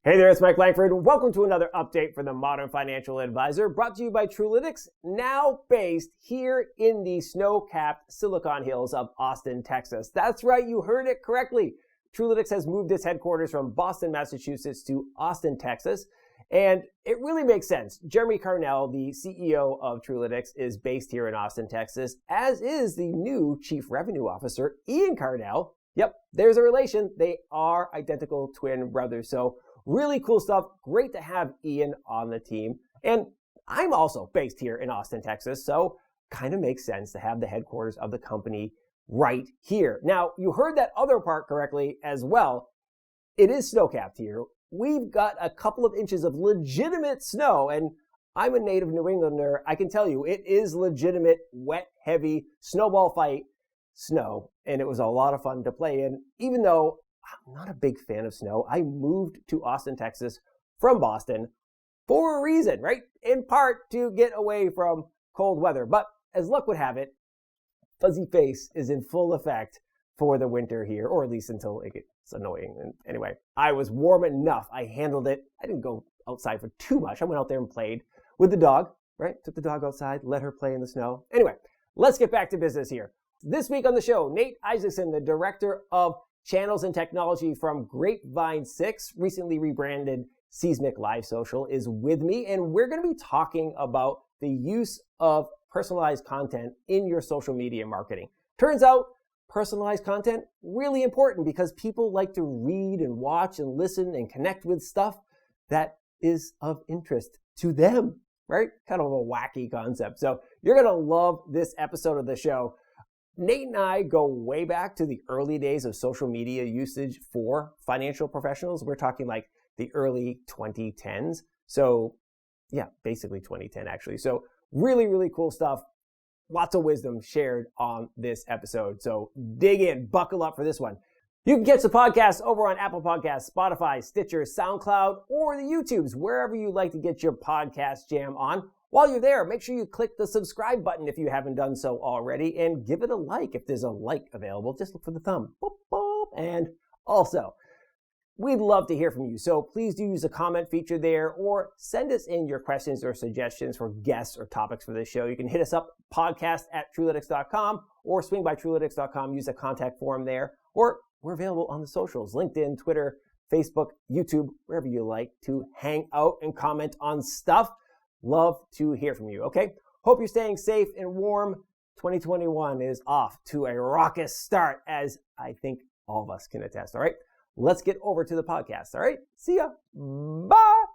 Hey there, it's Mike Langford. Welcome to another update for the Modern Financial Advisor, brought to you by Truelytics, now based here in the snow-capped Silicon Hills of Austin, Texas. That's right, you heard it correctly. Truelytics has moved its headquarters from Boston, Massachusetts to Austin, Texas, and it really makes sense. Jeremy Carnell, the CEO of Truelytics, is based here in Austin, Texas, as is the new Chief Revenue Officer, Ian Carnell. Yep, there's a relation. They are identical twin brothers, so really cool stuff. Great to have Ian on the team. And I'm also based here in Austin, Texas, so kind of makes sense to have the headquarters of the company right here. Now, you heard that other part correctly as well. It is snow-capped here. We've got a couple of inches of legitimate snow, and I'm a native New Englander. I can tell you, it is legitimate, wet, heavy, snowball fight snow, and it was a lot of fun to play in, even though I'm not a big fan of snow. I moved to Austin, Texas from Boston for a reason, right? In part to get away from cold weather. But as luck would have it, fuzzy face is in full effect for the winter here, or at least until it gets annoying. And anyway, I was warm enough. I handled it. I didn't go outside for too much. I went out there and played with the dog, right? Took the dog outside, let her play in the snow. Anyway, let's get back to business here. This week on the show, Nate Isaacson, the director of Channels and Technology from Grapevine 6, recently rebranded Seismic LiveSocial, is with me, and we're going to be talking about the use of personalized content in your social media marketing. Turns out, personalized content, really important because people like to read and watch and listen and connect with stuff that is of interest to them, right? Kind of a wacky concept. So you're going to love this episode of the show. Nate and I go way back to the early days of social media usage for financial professionals. We're talking like the early 2010s. So yeah, basically 2010 actually. So really, really cool stuff. Lots of wisdom shared on this episode. So dig in, buckle up for this one. You can catch the podcast over on Apple Podcasts, Spotify, Stitcher, SoundCloud, or the YouTubes, wherever you like to get your podcast jam on. While you're there, make sure you click the subscribe button if you haven't done so already, and give it a like if there's a like available. Just look for the thumb. Boop, boop. And also, we'd love to hear from you, so please do use the comment feature there, or send us in your questions or suggestions for guests or topics for this show. You can hit us up, podcast@truelytics.com, or swing by truelytics.com, use the contact form there, or we're available on the socials, LinkedIn, Twitter, Facebook, YouTube, wherever you like to hang out and comment on stuff. Love to hear from you, okay? Hope you're staying safe and warm. 2021 is off to a raucous start, as I think all of us can attest, all right? Let's get over to the podcast, all right? See ya. Bye.